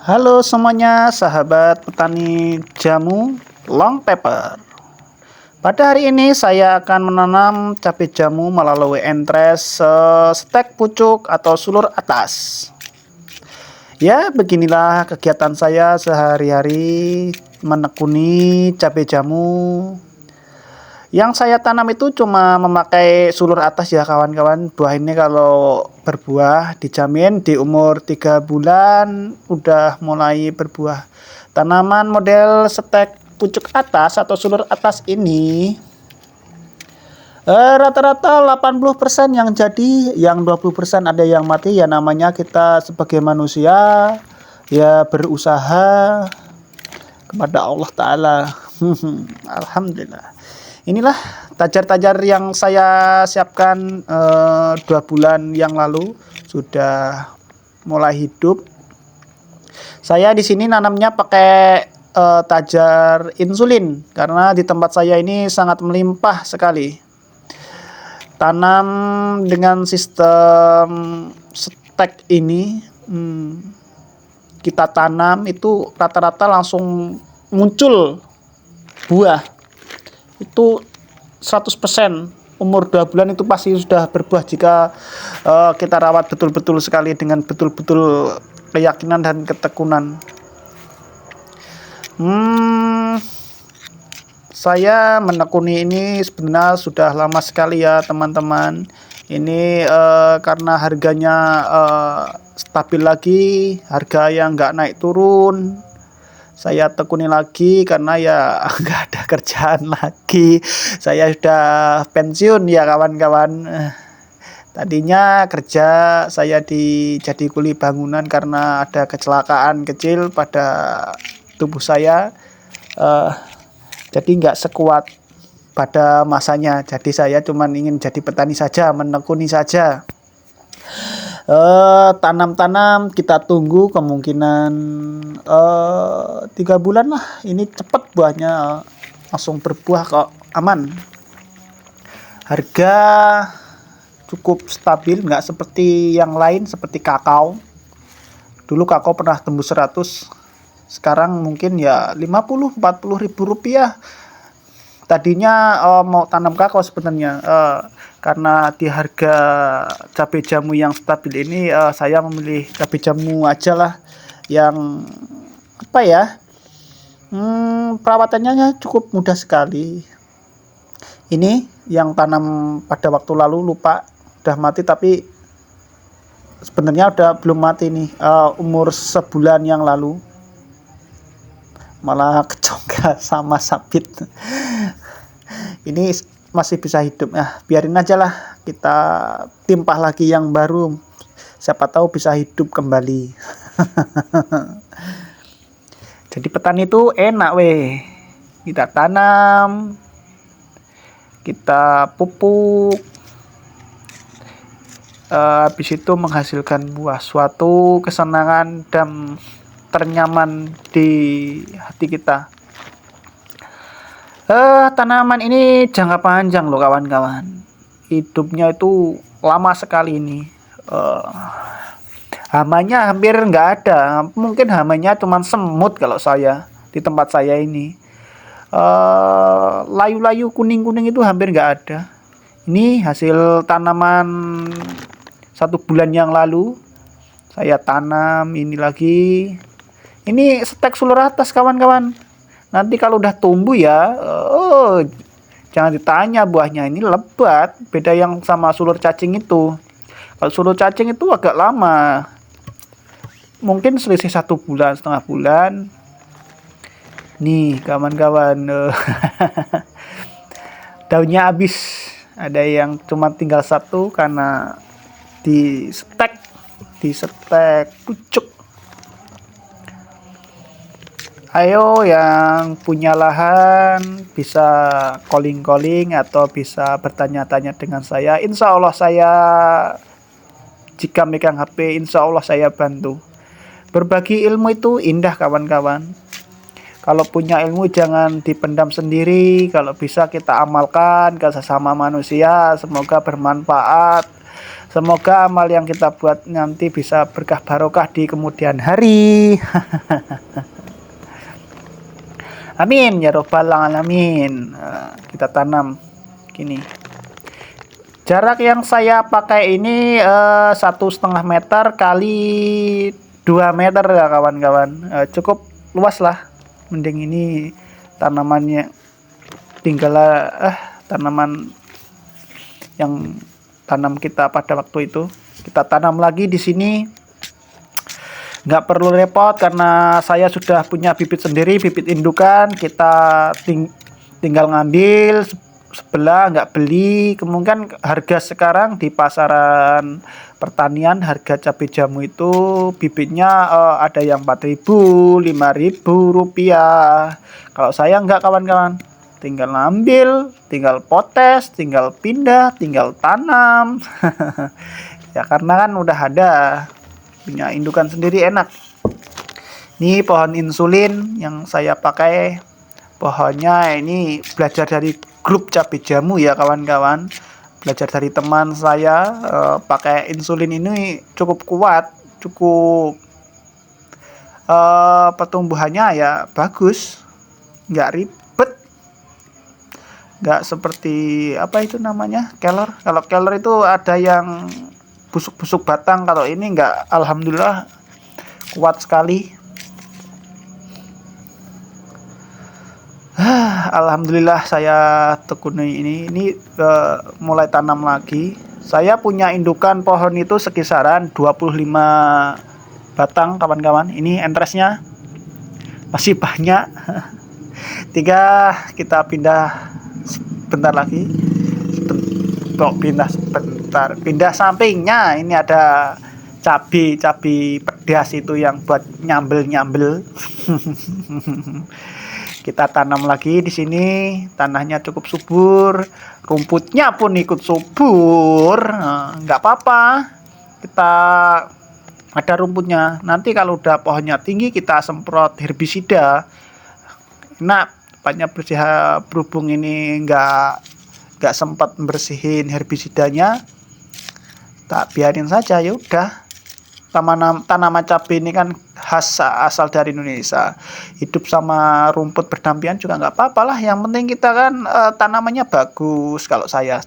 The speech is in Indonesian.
Halo semuanya, sahabat petani jamu long pepper. Pada hari ini saya akan menanam cabai jamu melalui entres stek pucuk atau sulur atas. Ya, beginilah kegiatan saya sehari-hari menekuni cabai jamu. Yang saya tanam itu cuma memakai sulur atas ya kawan-kawan. Buah ini kalau berbuah dijamin di umur 3 bulan udah mulai berbuah. Tanaman model stek pucuk atas atau sulur atas ini rata-rata 80% yang jadi, yang 20% ada yang mati. Ya namanya kita sebagai manusia ya berusaha kepada Allah Ta'ala. Alhamdulillah. Inilah tajar-tajar yang saya siapkan 2 bulan yang lalu sudah mulai hidup. Saya di sini nanamnya pakai tajar insulin karena di tempat saya ini sangat melimpah sekali. Tanam dengan sistem stek ini, kita tanam itu rata-rata langsung muncul buah. Itu 100% umur 2 bulan itu pasti sudah berbuah jika kita rawat betul-betul sekali dengan betul-betul keyakinan dan ketekunan. Saya menekuni ini sebenarnya sudah lama sekali ya teman-teman. Ini karena harganya stabil lagi, harga yang nggak naik turun. Saya tekuni lagi karena ya nggak ada kerjaan lagi. Saya sudah pensiun ya kawan-kawan. Tadinya kerja saya jadi kuli bangunan karena ada kecelakaan kecil pada tubuh saya. Jadi nggak sekuat pada masanya. Jadi saya cuma ingin jadi petani saja, menekuni saja. Tanam-tanam, kita tunggu kemungkinan 3 bulan lah. Ini cepat buahnya, langsung berbuah kok, aman. Harga cukup stabil, nggak seperti yang lain seperti kakao. Dulu kakao pernah tembus 100, sekarang mungkin ya 50-40 ribu rupiah. Tadinya mau tanam kakao sebenarnya, karena di harga cabai jamu yang stabil ini saya memilih cabai jamu aja lah yang apa ya, perawatannya cukup mudah sekali. Ini yang tanam pada waktu lalu lupa udah mati, tapi sebenarnya udah belum mati nih, umur sebulan yang lalu malah kecongkak sama sapit. Ini masih bisa hidup ya, biarin aja lah, kita timpah lagi yang baru, siapa tahu bisa hidup kembali. Jadi petani itu enak weh, kita tanam, kita pupuk, habis itu menghasilkan buah, suatu kesenangan dan ternyaman di hati kita. Tanaman ini jangka panjang loh kawan-kawan, hidupnya itu lama sekali ini. Hamanya hampir nggak ada, mungkin hamanya cuma semut kalau saya di tempat saya ini. Layu-layu kuning-kuning itu hampir nggak ada. Ini hasil tanaman 1 bulan yang lalu saya tanam. Ini lagi, ini stek sulur atas kawan-kawan. Nanti kalau udah tumbuh ya, jangan ditanya, buahnya ini lebat, beda yang sama sulur cacing itu. Kalau sulur cacing itu agak lama, mungkin selisih 1 bulan, setengah bulan. Nih kawan-kawan, daunnya habis, ada yang cuma tinggal 1 karena di stek pucuk. Ayo yang punya lahan bisa calling-calling atau bisa bertanya-tanya dengan saya. Insya Allah saya, jika megang HP, insya Allah saya bantu. Berbagi ilmu itu indah kawan-kawan. Kalau punya ilmu jangan dipendam sendiri. Kalau bisa kita amalkan ke sesama manusia. Semoga bermanfaat Semoga amal yang kita buat nanti bisa berkah barokah di kemudian hari. Amin ya robbal alamin. Kita tanam gini. Jarak yang saya pakai ini 1,5 meter kali 2 meter ya kawan-kawan. Cukup luas lah. Mending ini tanamannya tinggal tanaman yang tanam kita pada waktu itu. Kita tanam lagi di sini. Nggak perlu repot karena saya sudah punya bibit sendiri, bibit indukan. Kita tinggal ngambil sebelah, nggak beli. Kemungkinan harga sekarang di pasaran pertanian harga cabai jamu itu bibitnya ada yang 4.000, 5.000 rupiah. Kalau saya nggak kawan-kawan, tinggal ngambil, tinggal potes, tinggal pindah, tinggal tanam. Ya karena kan udah ada punya indukan sendiri, enak. Ini pohon insulin yang saya pakai. Pohonnya ini belajar dari grup cabai jamu ya kawan-kawan. Belajar dari teman saya, pakai insulin ini cukup kuat, cukup pertumbuhannya ya bagus, nggak ribet, nggak seperti apa itu namanya kelor. Kalau kelor itu ada yang busuk-busuk batang, kalau ini enggak, alhamdulillah kuat sekali. Alhamdulillah saya tekuni ini mulai tanam lagi. Saya punya indukan pohon itu sekisaran 25 batang kawan-kawan. Ini entresnya masih banyak. Kita pindah sebentar lagi. Pindah sampingnya ini ada cabai pedas itu yang buat nyambel. Kita tanam lagi di sini, tanahnya cukup subur, rumputnya pun ikut subur. Nggak apa-apa, kita ada rumputnya. Nanti kalau udah pohonnya tinggi kita semprot herbisida. Nah, tempatnya bersih, berhubung ini nggak sempat bersihin herbisidanya, tak biarin saja, ya udah. Tanaman cabai ini kan khas asal dari Indonesia, hidup sama rumput berdampingan juga nggak apa-apa lah, yang penting kita kan tanamannya bagus kalau saya.